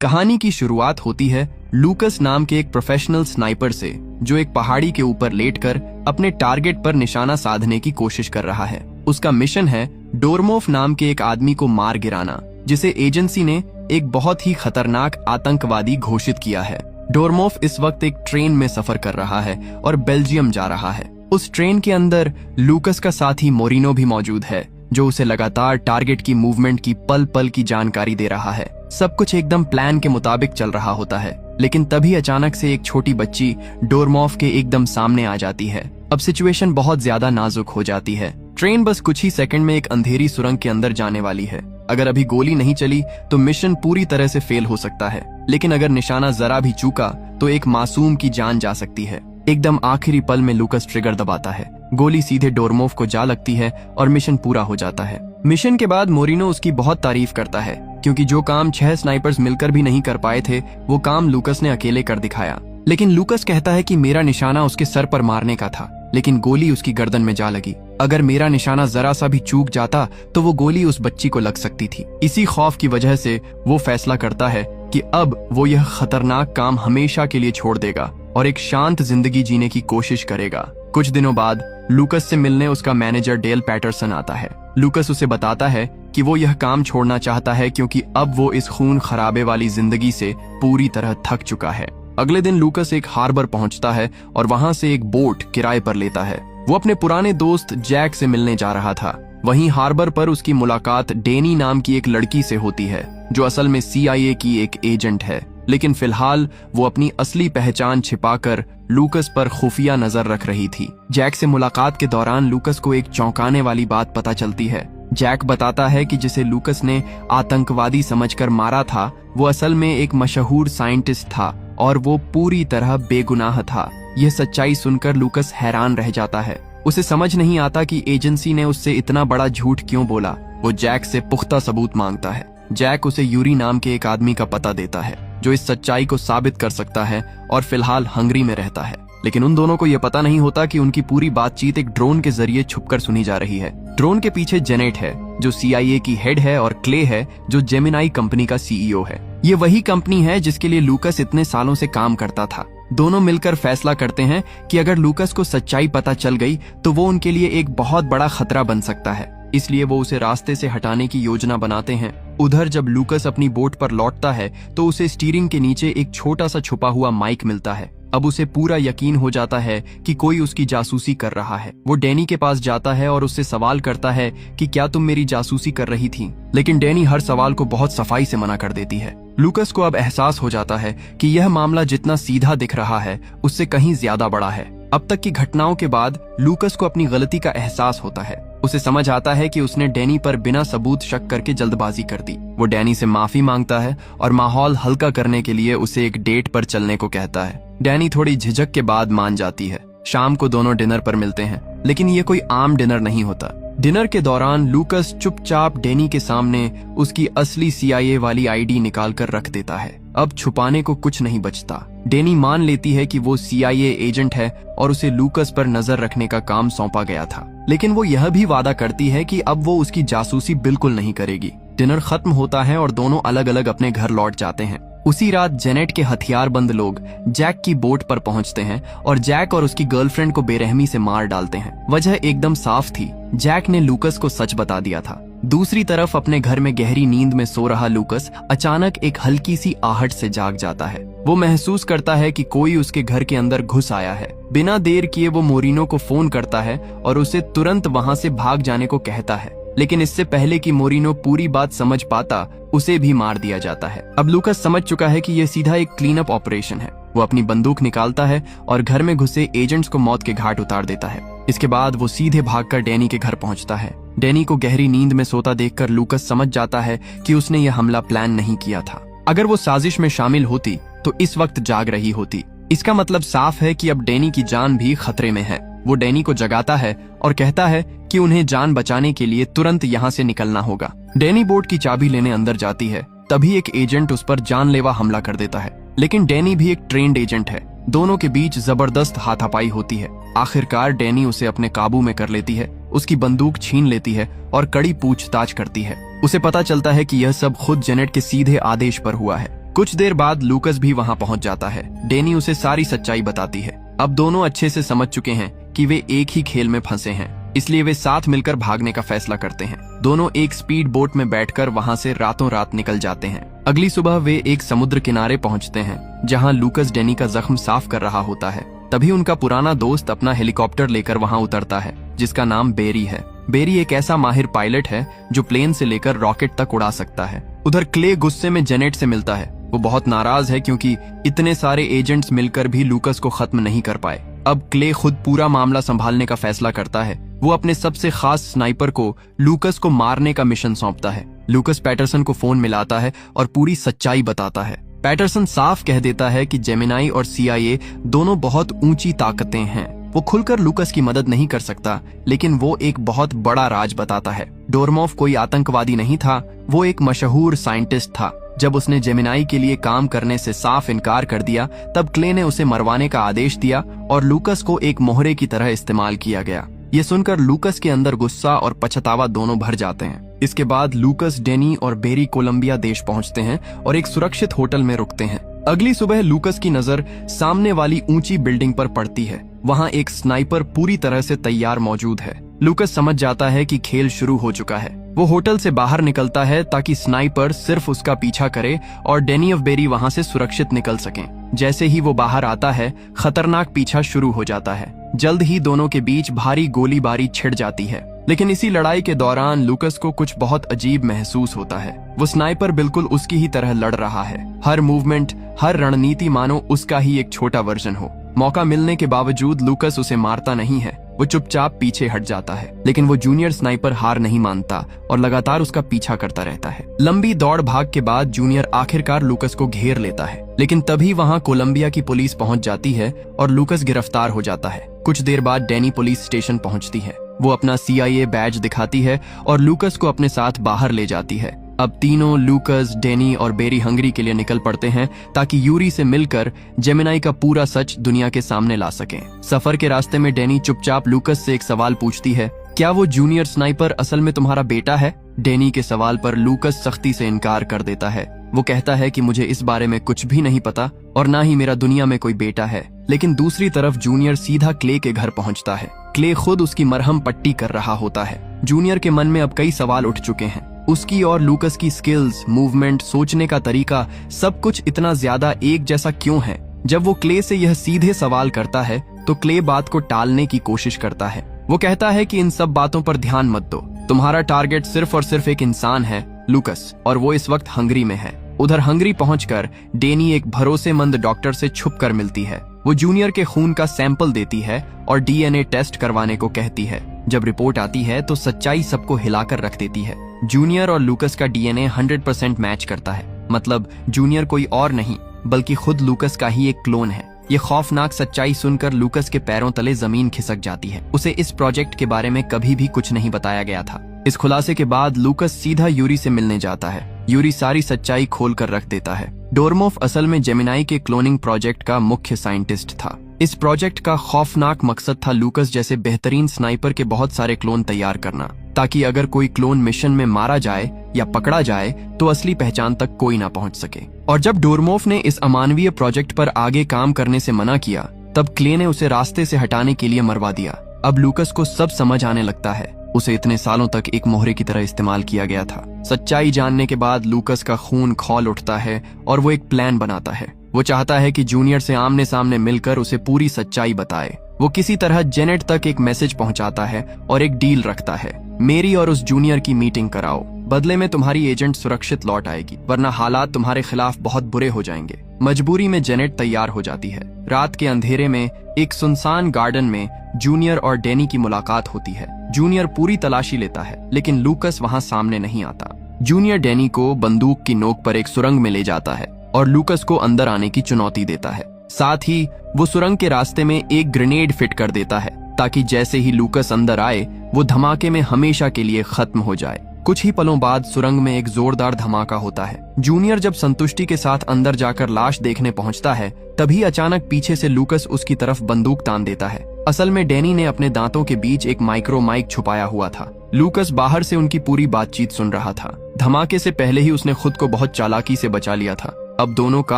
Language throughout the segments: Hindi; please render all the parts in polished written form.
कहानी की शुरुआत होती है लूकस नाम के एक प्रोफेशनल स्नाइपर से, जो एक पहाड़ी के ऊपर लेटकर अपने टारगेट पर निशाना साधने की कोशिश कर रहा है। उसका मिशन है डोरमोफ नाम के एक आदमी को मार गिराना, जिसे एजेंसी ने एक बहुत ही खतरनाक आतंकवादी घोषित किया है। डोरमोफ इस वक्त एक ट्रेन में सफर कर रहा है और बेल्जियम जा रहा है। उस ट्रेन के अंदर लूकस का साथी मोरिनो भी मौजूद है, जो उसे लगातार टारगेट की मूवमेंट की पल पल की जानकारी दे रहा है। सब कुछ एकदम प्लान के मुताबिक चल रहा होता है, लेकिन तभी अचानक से एक छोटी बच्ची डोरमोफ के एकदम सामने आ जाती है। अब सिचुएशन बहुत ज्यादा नाजुक हो जाती है। ट्रेन बस कुछ ही सेकंड में एक अंधेरी सुरंग के अंदर जाने वाली है। अगर अभी गोली नहीं चली तो मिशन पूरी तरह से फेल हो सकता है, लेकिन अगर निशाना जरा भी चूका तो एक मासूम की जान जा सकती है। एकदम आखिरी पल में लूकस ट्रिगर दबाता है, गोली सीधे डोरमोफ को जा लगती है और मिशन पूरा हो जाता है। मिशन के बाद मोरिनो उसकी बहुत तारीफ करता है, क्योंकि जो काम 6 स्नाइपर्स मिलकर भी नहीं कर पाए थे, वो काम लूकस ने अकेले कर दिखाया। लेकिन लूकस कहता है कि मेरा निशाना उसके सर पर मारने का था, लेकिन गोली उसकी गर्दन में जा लगी। अगर मेरा निशाना जरा सा भी चूक जाता तो वो गोली उस बच्ची को लग सकती थी। इसी खौफ की वजह से वो फैसला करता है कि अब वो यह खतरनाक काम हमेशा के लिए छोड़ देगा और एक शांत जिंदगी जीने की कोशिश करेगा। कुछ दिनों बाद लूकस से मिलने उसका मैनेजर डेल पैटरसन आता है। लूकस उसे बताता है कि वो यह काम छोड़ना चाहता है, क्योंकि अब वो इस खून खराबे वाली जिंदगी से पूरी तरह थक चुका है। अगले दिन लूकस एक हार्बर पहुंचता है और वहां से एक बोट किराए पर लेता है। वो अपने पुराने दोस्त जैक से मिलने जा रहा था। वहीं हार्बर पर उसकी मुलाकात डेनी नाम की एक लड़की से होती है, जो असल में CIA की एक एजेंट है। लेकिन फिलहाल वो अपनी असली पहचान छिपाकर लूकस पर खुफिया नजर रख रही थी। जैक से मुलाकात के दौरान लूकस को एक चौंकाने वाली बात पता चलती है। जैक बताता है कि जिसे लूकस ने आतंकवादी समझकर मारा था, वो असल में एक मशहूर साइंटिस्ट था और वो पूरी तरह बेगुनाह था। यह सच्चाई सुनकर लूकस हैरान रह जाता है। उसे समझ नहीं आता कि एजेंसी ने उससे इतना बड़ा झूठ क्यों बोला। वो जैक से पुख्ता सबूत मांगता है। जैक उसे यूरी नाम के एक आदमी का पता देता है, जो इस सच्चाई को साबित कर सकता है और फिलहाल हंगरी में रहता है। लेकिन उन दोनों को यह पता नहीं होता कि उनकी पूरी बातचीत एक ड्रोन के जरिए छुपकर सुनी जा रही है। ड्रोन के पीछे जेनेट है, जो CIA की हेड है, और क्ले है, जो जेमिनाई कंपनी का CEO है। ये वही कंपनी है जिसके लिए लूकस इतने सालों से काम करता था। दोनों मिलकर फैसला करते हैं कि अगर लूकस को सच्चाई पता चल गई तो वो उनके लिए एक बहुत बड़ा खतरा बन सकता है। इसलिए वो उसे रास्ते से हटाने की योजना बनाते हैं। उधर जब लूकस अपनी बोट पर लौटता है तो उसे स्टीयरिंग के नीचे एक छोटा सा छुपा हुआ माइक मिलता है। अब उसे पूरा यकीन हो जाता है कि कोई उसकी जासूसी कर रहा है। वो डैनी के पास जाता है और उससे सवाल करता है कि क्या तुम मेरी जासूसी कर रही थी, लेकिन डैनी हर सवाल को बहुत सफाई से मना कर देती है। लूकस को अब एहसास हो जाता है कि यह मामला जितना सीधा दिख रहा है उससे कहीं ज्यादा बड़ा है। अब तक की घटनाओं के बाद लूकस को अपनी गलती का एहसास होता है। उसे समझ आता है कि उसने डैनी पर बिना सबूत शक करके जल्दबाजी कर दी। वो डैनी से माफी मांगता है और माहौल हल्का करने के लिए उसे एक डेट पर चलने को कहता है। डैनी थोड़ी झिझक के बाद मान जाती है। शाम को दोनों डिनर पर मिलते हैं, लेकिन ये कोई आम डिनर नहीं होता। डिनर के दौरान लूकस चुपचाप डैनी के सामने उसकी असली CIA वाली ID निकाल कर रख देता है। अब छुपाने को कुछ नहीं बचता। डैनी मान लेती है कि वो CIA एजेंट है और उसे लूकस पर नजर रखने का काम सौंपा गया था, लेकिन वो यह भी वादा करती है कि अब वो उसकी जासूसी बिल्कुल नहीं करेगी। डिनर खत्म होता है और दोनों अलग अलग अपने घर लौट जाते हैं। उसी रात जेनेट के हथियारबंद लोग जैक की बोट पर पहुंचते हैं और जैक और उसकी गर्लफ्रेंड को बेरहमी से मार डालते हैं। वजह एकदम साफ थी, जैक ने लूकस को सच बता दिया था। दूसरी तरफ अपने घर में गहरी नींद में सो रहा लूकस अचानक एक हल्की सी आहट से जाग जाता है। वो महसूस करता है कि कोई उसके घर के अंदर घुस आया है। बिना देर किए वो मोरिनो को फोन करता है और उसे तुरंत वहां से भाग जाने को कहता है, लेकिन इससे पहले कि मोरिनो पूरी बात समझ पाता, उसे भी मार दिया जाता है। अब लूकस समझ चुका है कि यह सीधा एक क्लीन अप ऑपरेशन है। वो अपनी बंदूक निकालता है और घर में घुसे एजेंट्स को मौत के घाट उतार देता है। इसके बाद वो सीधे भागकर डैनी के घर पहुंचता है। डैनी को गहरी नींद में सोता देखकर लूकस समझ जाता है कि उसने यह हमला प्लान नहीं किया था। अगर वो साजिश में शामिल होती तो इस वक्त जाग रही होती। इसका मतलब साफ है कि अब डैनी की जान भी खतरे में है। वो डैनी को जगाता है और कहता है कि उन्हें जान बचाने के लिए तुरंत यहाँ से निकलना होगा। डैनी बोट की चाबी लेने अंदर जाती है, तभी एक एजेंट उस पर जानलेवा हमला कर देता है। लेकिन डैनी भी एक ट्रेन्ड एजेंट है। दोनों के बीच जबरदस्त हाथापाई होती है। आखिरकार डैनी उसे अपने काबू में कर लेती है, उसकी बंदूक छीन लेती है और कड़ी पूछताछ करती है। उसे पता चलता है कि यह सब खुद जेनेट के सीधे आदेश पर हुआ है। कुछ देर बाद लूकस भी वहां पहुंच जाता है। डेनी उसे सारी सच्चाई बताती है। अब दोनों अच्छे से समझ चुके हैं कि वे एक ही खेल में फंसे हैं, इसलिए वे साथ मिलकर भागने का फैसला करते हैं। दोनों एक स्पीड बोट में बैठकर वहां से रातों रात निकल जाते हैं। अगली सुबह वे एक समुद्र किनारे पहुंचते हैं, जहां लूकस डेनी का जख्म साफ कर रहा होता है। तभी उनका पुराना दोस्त अपना हेलीकॉप्टर लेकर वहां उतरता है, जिसका नाम बेरी है। बेरी एक ऐसा माहिर पायलट है जो प्लेन से लेकर रॉकेट तक उड़ा सकता है। उधर क्ले गुस्से में जेनेट से मिलता है। वो बहुत नाराज है क्योंकि इतने सारे एजेंट्स मिलकर भी लूकस को खत्म नहीं कर पाए। अब क्ले खुद पूरा मामला संभालने का फैसला करता है। वो अपने सबसे खास स्नाइपर को लूकस को मारने का मिशन सौंपता है। लूकस पैटरसन को फोन मिलाता है और पूरी सच्चाई बताता है। पैटरसन साफ कह देता है कि जेमिनाई और CIA दोनों बहुत ऊंची ताकतें हैं। वो खुलकर लूकस की मदद नहीं कर सकता, लेकिन वो एक बहुत बड़ा राज बताता है। डोरमॉफ कोई आतंकवादी नहीं था, वो एक मशहूर साइंटिस्ट था। जब उसने जेमिनाई के लिए काम करने से साफ इनकार कर दिया, तब क्ले ने उसे मरवाने का आदेश दिया और लूकस को एक मोहरे की तरह इस्तेमाल किया गया। ये सुनकर लूकस के अंदर गुस्सा और पछतावा दोनों भर जाते हैं। इसके बाद लूकस, डेनी और बेरी कोलंबिया देश पहुंचते हैं और एक सुरक्षित होटल में रुकते हैं। अगली सुबह लूकस की नजर सामने वाली ऊंची बिल्डिंग पर पड़ती है। वहां एक स्नाइपर पूरी तरह से तैयार मौजूद है। लूकस समझ जाता है कि खेल शुरू हो चुका है। वो होटल से बाहर निकलता है ताकि स्नाइपर सिर्फ उसका पीछा करे और डेनी और बेरी वहां से सुरक्षित निकल सकें। जैसे ही वो बाहर आता है, खतरनाक पीछा शुरू हो जाता है। जल्द ही दोनों के बीच भारी गोलीबारी छिड़ जाती है। लेकिन इसी लड़ाई के दौरान लूकस को कुछ बहुत अजीब महसूस होता है। वो स्नाइपर बिल्कुल उसकी ही तरह लड़ रहा है। हर मूवमेंट, हर रणनीति मानो उसका ही एक छोटा वर्जन हो। मौका मिलने के बावजूद लूकस उसे मारता नहीं है। वो चुपचाप पीछे हट जाता है। लेकिन वो जूनियर स्नाइपर हार नहीं मानता और लगातार उसका पीछा करता रहता है। लंबी दौड़ भाग के बाद जूनियर आखिरकार लूकस को घेर लेता है। लेकिन तभी वहां कोलंबिया की पुलिस पहुंच जाती है और लूकस गिरफ्तार हो जाता है। कुछ देर बाद डेनी पुलिस स्टेशन पहुंचती है। वो अपना CIA बैज दिखाती है और लूकस को अपने साथ बाहर ले जाती है। अब तीनों, लूकस, डेनी और बेरी, हंगरी के लिए निकल पड़ते हैं ताकि यूरी से मिलकर जेमिनाई का पूरा सच दुनिया के सामने ला सकें। सफर के रास्ते में डेनी चुपचाप लूकस से एक सवाल पूछती है, क्या वो जूनियर स्नाइपर असल में तुम्हारा बेटा है? डेनी के सवाल पर लूकस सख्ती से इनकार कर देता है। वो कहता है कि मुझे इस बारे में कुछ भी नहीं पता और ना ही मेरा दुनिया में कोई बेटा है। लेकिन दूसरी तरफ जूनियर सीधा क्ले के घर पहुंचता है। क्ले खुद उसकी मरहम पट्टी कर रहा होता है। जूनियर के मन में अब कई सवाल उठ चुके हैं। उसकी और लूकस की स्किल्स, मूवमेंट, सोचने का तरीका, सब कुछ इतना ज्यादा एक जैसा क्यों है? जब वो क्ले से यह सीधे सवाल करता है तो क्ले बात को टालने की कोशिश करता है। वो कहता है कि इन सब बातों पर ध्यान मत दो। तुम्हारा टारगेट सिर्फ और सिर्फ एक इंसान है, लूकस, और वो इस वक्त हंगरी में है। उधर हंगरी पहुंचकर डेनी एक भरोसेमंद डॉक्टर से छुपकर मिलती है। वो जूनियर के खून का सैंपल देती है और DNA टेस्ट करवाने को कहती है। जब रिपोर्ट आती है तो सच्चाई सबको हिलाकर रख देती है। जूनियर और लूकस का DNA 100% मैच करता है। मतलब जूनियर कोई और नहीं बल्कि खुद लूकस का ही एक क्लोन है। ये खौफनाक सच्चाई सुनकर लूकस के पैरों तले जमीन खिसक जाती है। उसे इस प्रोजेक्ट के बारे में कभी भी कुछ नहीं बताया गया था। इस खुलासे के बाद लूकस सीधा यूरी से मिलने जाता है। यूरी सारी सच्चाई खोल कर रख देता है। डोरमॉफ असल में जेमिनाई के क्लोनिंग प्रोजेक्ट का मुख्य साइंटिस्ट था। इस प्रोजेक्ट का खौफनाक मकसद था लूकस जैसे बेहतरीन स्नाइपर के बहुत सारे क्लोन तैयार करना, ताकि अगर कोई क्लोन मिशन में मारा जाए या पकड़ा जाए तो असली पहचान तक कोई ना पहुंच सके। और जब डोरमॉफ ने इस अमानवीय प्रोजेक्ट पर आगे काम करने से मना किया, तब क्ले ने उसे रास्ते से हटाने के लिए मरवा दिया। अब लूकस को सब समझ आने लगता है। उसे इतने सालों तक एक मोहरे की तरह इस्तेमाल किया गया था। सच्चाई जानने के बाद लूकस का खून खौल उठता है और वो एक प्लान बनाता है। वो चाहता है कि जूनियर से आमने सामने मिलकर उसे पूरी सच्चाई बताए। वो किसी तरह जेनेट तक एक मैसेज पहुंचाता है और एक डील रखता है, मेरी और उस जूनियर की मीटिंग कराओ, बदले में तुम्हारी एजेंट सुरक्षित लौट आएगी, वरना हालात तुम्हारे खिलाफ बहुत बुरे हो जाएंगे। मजबूरी में जेनेट तैयार हो जाती है। रात के अंधेरे में एक सुनसान गार्डन में जूनियर और डेनी की मुलाकात होती है। जूनियर पूरी तलाशी लेता है, लेकिन लूकस वहां सामने नहीं आता। जूनियर डेनी को बंदूक की नोक पर एक सुरंग में ले जाता है और लूकस को अंदर आने की चुनौती देता है। साथ ही वो सुरंग के रास्ते में एक ग्रेनेड फिट कर देता है ताकि जैसे ही लूकस अंदर आए वो धमाके में हमेशा के लिए खत्म हो जाए। कुछ ही पलों बाद सुरंग में एक जोरदार धमाका होता है। जूनियर जब संतुष्टि के साथ अंदर जाकर लाश देखने पहुंचता है, तभी अचानक पीछे से लूकस उसकी तरफ बंदूक तान देता है। असल में डेनी ने अपने दांतों के बीच एक माइक्रो माइक छुपाया हुआ था। लूकस बाहर से उनकी पूरी बातचीत सुन रहा था। धमाके से पहले ही उसने खुद को बहुत चालाकी से बचा लिया था। अब दोनों का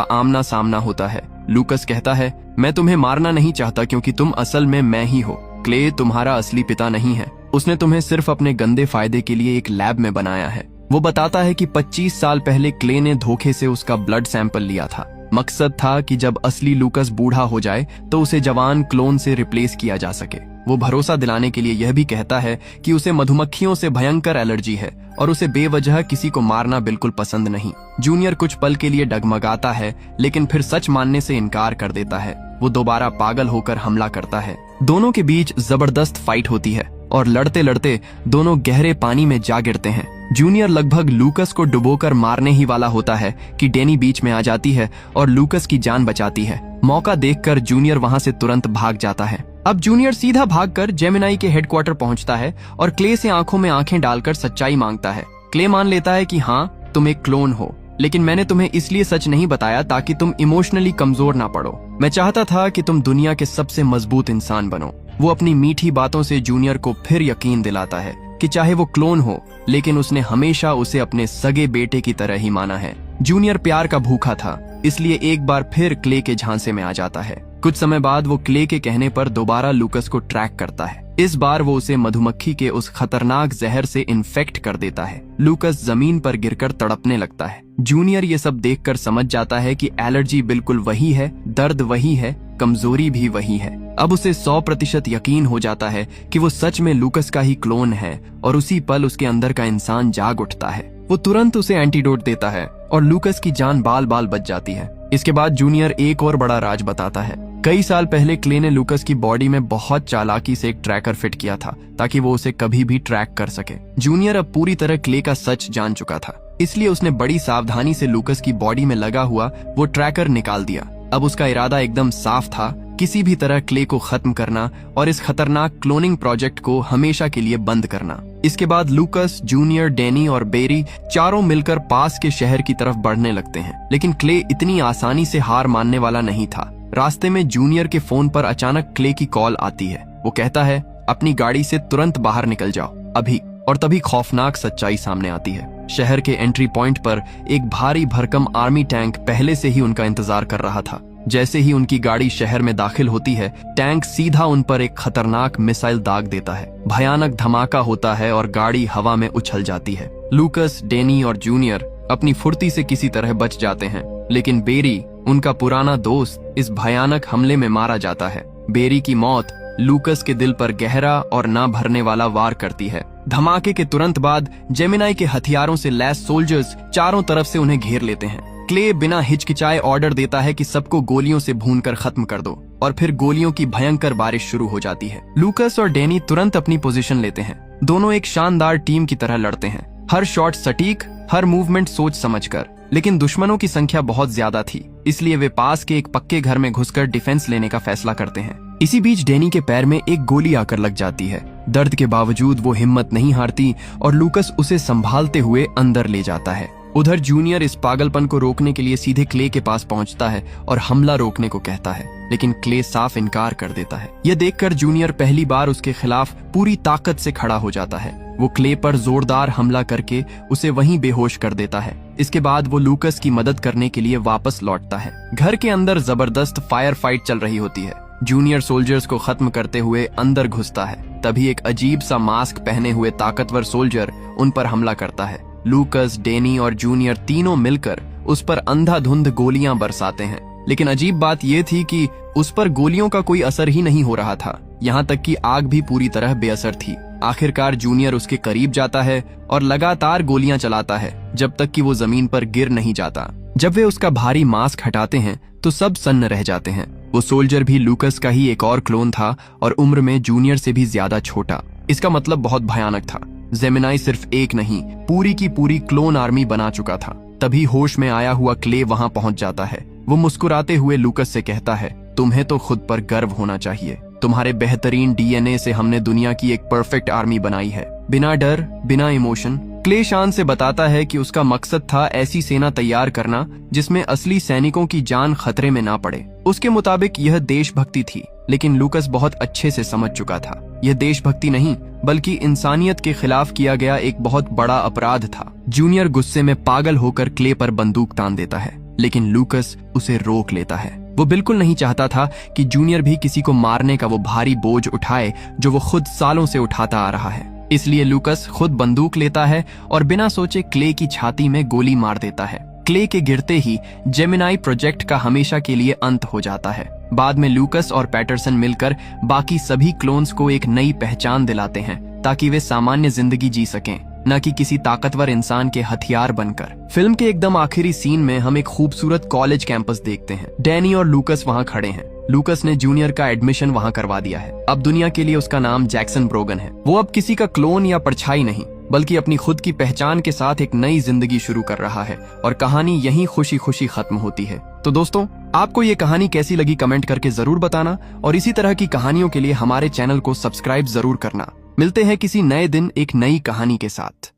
आमना सामना होता है। लूकस कहता है, मैं तुम्हें मारना नहीं चाहता क्योंकि तुम असल में मैं ही हो। क्ले तुम्हारा असली पिता नहीं है, उसने तुम्हें सिर्फ अपने गंदे फायदे के लिए एक लैब में बनाया है। वो बताता है कि 25 साल पहले क्ले ने धोखे से उसका ब्लड सैंपल लिया था। मकसद था कि जब असली लूकस बूढ़ा हो जाए तो उसे जवान क्लोन से रिप्लेस किया जा सके। वो भरोसा दिलाने के लिए यह भी कहता है कि उसे मधुमक्खियों से भयंकर एलर्जी है और उसे बेवजह किसी को मारना बिल्कुल पसंद नहीं। जूनियर कुछ पल के लिए डगमगाता है, लेकिन फिर सच मानने से इनकार कर देता है। वो दोबारा पागल होकर हमला करता है। दोनों के बीच जबरदस्त फाइट होती है और लड़ते लड़ते दोनों गहरे पानी में जा गिरते हैं। जूनियर लगभग लूकस को डुबोकर मारने ही वाला होता है कि डेनी बीच में आ जाती है और लूकस की जान बचाती है। मौका देखकर जूनियर वहां से तुरंत भाग जाता है। अब जूनियर सीधा भागकर जेमिनाई के हेडक्वार्टर पहुंचता है और क्ले से आंखों में आंखें डालकर सच्चाई मांगता है। क्ले मान लेता है कि हाँ, तुम एक क्लोन हो, लेकिन मैंने तुम्हें इसलिए सच नहीं बताया ताकि तुम इमोशनली कमजोर ना पड़ो। मैं चाहता था कि तुम दुनिया के सबसे मजबूत इंसान बनो। वो अपनी मीठी बातों से जूनियर को फिर यकीन दिलाता है कि चाहे वो क्लोन हो, लेकिन उसने हमेशा उसे अपने सगे बेटे की तरह ही माना है। जूनियर प्यार का भूखा था, इसलिए एक बार फिर क्ले के झांसे में आ जाता है। कुछ समय बाद वो क्ले के कहने पर दोबारा लूकस को ट्रैक करता है। इस बार वो उसे मधुमक्खी के उस खतरनाक जहर से इन्फेक्ट कर देता है। लूकस जमीन पर गिरकर तड़पने लगता है। जूनियर ये सब देखकर समझ जाता है कि एलर्जी बिल्कुल वही है, दर्द वही है, कमजोरी भी वही है। अब उसे 100% यकीन हो जाता है कि वो सच में लूकस का ही क्लोन है और उसी पल उसके अंदर का इंसान जाग उठता है। वो तुरंत उसे एंटीडोट देता है और लूकस की जान बाल बाल बच जाती है। इसके बाद जूनियर एक और बड़ा राज बताता है। कई साल पहले क्ले ने लूकस की बॉडी में बहुत चालाकी से एक ट्रैकर फिट किया था ताकि वो उसे कभी भी ट्रैक कर सके। जूनियर अब पूरी तरह क्ले का सच जान चुका था, इसलिए उसने बड़ी सावधानी से लूकस की बॉडी में लगा हुआ वो ट्रैकर निकाल दिया। अब उसका इरादा एकदम साफ था, किसी भी तरह क्ले को खत्म करना और इस खतरनाक क्लोनिंग प्रोजेक्ट को हमेशा के लिए बंद करना। इसके बाद लूकस, जूनियर, डेनी और बेरी चारों मिलकर पास के शहर की तरफ बढ़ने लगते हैं। लेकिन क्ले इतनी आसानी से हार मानने वाला नहीं था। रास्ते में जूनियर के फोन पर अचानक क्ले की कॉल आती है। वो कहता है, अपनी गाड़ी से तुरंत बाहर निकल जाओ, अभी। और तभी खौफनाक सच्चाई सामने आती है। शहर के एंट्री पॉइंट पर एक भारी भरकम आर्मी टैंक पहले से ही उनका इंतजार कर रहा था। जैसे ही उनकी गाड़ी शहर में दाखिल होती है, टैंक सीधा उन पर एक खतरनाक मिसाइल दाग देता है। भयानक धमाका होता है और गाड़ी हवा में उछल जाती है। लूकस, डेनी और जूनियर अपनी फुर्ती से किसी तरह बच जाते हैं, लेकिन बेरी, उनका पुराना दोस्त, इस भयानक हमले में मारा जाता है। बेरी की मौत लूकस के दिल पर गहरा और ना भरने वाला वार करती है। धमाके के तुरंत बाद जेमिनाई के हथियारों से लैस सोल्जर्स चारों तरफ से उन्हें घेर लेते हैं। क्ले बिना हिचकिचाए ऑर्डर देता है कि सबको गोलियों से भूनकर खत्म कर दो और फिर गोलियों की भयंकर बारिश शुरू हो जाती है। लूकस और डेनी तुरंत अपनी पोजीशन लेते हैं। दोनों एक शानदार टीम की तरह लड़ते हैं, हर शॉट सटीक, हर मूवमेंट सोच समझकर। लेकिन दुश्मनों की संख्या बहुत ज्यादा थी, इसलिए वे पास के एक पक्के घर में घुसकर डिफेंस लेने का फैसला करते हैं। इसी बीच डेनी के पैर में एक गोली आकर लग जाती है। दर्द के बावजूद वो हिम्मत नहीं हारती और लूकस उसे संभालते हुए अंदर ले जाता है। उधर जूनियर इस पागलपन को रोकने के लिए सीधे क्ले के पास पहुंचता है और हमला रोकने को कहता है, लेकिन क्ले साफ इनकार कर देता है। यह देखकर जूनियर पहली बार उसके खिलाफ पूरी ताकत से खड़ा हो जाता है। वो क्ले पर जोरदार हमला करके उसे वहीं बेहोश कर देता है। इसके बाद वो लूकस की मदद करने के लिए वापस लौटता है। घर के अंदर जबरदस्त फायर फाइट चल रही होती है। जूनियर सोल्जर्स को खत्म करते हुए अंदर घुसता है। तभी एक अजीब सा मास्क पहने हुए ताकतवर सोल्जर उन पर हमला करता है। लूकस, डेनी और जूनियर तीनों मिलकर उस पर अंधाधुंध गोलियां बरसाते हैं। लेकिन अजीब बात यह थी कि उस पर गोलियों का कोई असर ही नहीं हो रहा था, यहाँ तक कि आग भी पूरी तरह बेअसर थी। आखिरकार जूनियर उसके करीब जाता है और लगातार गोलियां चलाता है जब तक कि वो जमीन पर गिर नहीं जाता। जब वे उसका भारी मास्क हटाते हैं तो सब सन्न रह जाते हैं। वो सोल्जर भी लूकस का ही एक और क्लोन था और उम्र में जूनियर से भी ज्यादा छोटा। इसका मतलब बहुत भयानक था। जेमिनाई सिर्फ एक नहीं, पूरी की पूरी क्लोन आर्मी बना चुका था। तभी होश में आया हुआ क्ले वहां पहुंच जाता है। वो मुस्कुराते हुए लूकस से कहता है, तुम्हें तो खुद पर गर्व होना चाहिए। तुम्हारे बेहतरीन डीएनए से हमने दुनिया की एक परफेक्ट आर्मी बनाई है, बिना डर, बिना इमोशन। क्ले शान से बताता है कि उसका मकसद था ऐसी सेना तैयार करना जिसमें असली सैनिकों की जान खतरे में ना पड़े। उसके मुताबिक यह देशभक्ति थी, लेकिन लूकस बहुत अच्छे से समझ चुका था यह देशभक्ति नहीं बल्कि इंसानियत के खिलाफ किया गया एक बहुत बड़ा अपराध था। जूनियर गुस्से में पागल होकर क्ले पर बंदूक तान देता है। लेकिन लूकस उसे रोक लेता है। वो बिल्कुल नहीं चाहता था कि जूनियर भी किसी को मारने का वो भारी बोझ उठाए जो वो खुद सालों से उठाता आ रहा है। इसलिए लूकस खुद बंदूक लेता है और बिना सोचे क्ले की छाती में गोली मार देता है। क्ले के गिरते ही जेमिनाई प्रोजेक्ट का हमेशा के लिए अंत हो जाता है। बाद में लूकस और पैटरसन मिलकर बाकी सभी क्लोन्स को एक नई पहचान दिलाते हैं ताकि वे सामान्य जिंदगी जी सकें, न कि किसी ताकतवर इंसान के हथियार बनकर। फिल्म के एकदम आखिरी सीन में हम एक खूबसूरत कॉलेज कैंपस देखते हैं। डैनी और लूकस वहां खड़े हैं। लूकस ने जूनियर का एडमिशन वहां करवा दिया है। अब दुनिया के लिए उसका नाम जैक्सन ब्रोगन है। वो अब किसी का क्लोन या परछाई नहीं, बल्कि अपनी खुद की पहचान के साथ एक नई जिंदगी शुरू कर रहा है और कहानी यहीं खुशी खुशी खत्म होती है। तो दोस्तों, आपको ये कहानी कैसी लगी कमेंट करके जरूर बताना और इसी तरह की कहानियों के लिए हमारे चैनल को सब्सक्राइब जरूर करना। मिलते हैं किसी नए दिन एक नई कहानी के साथ।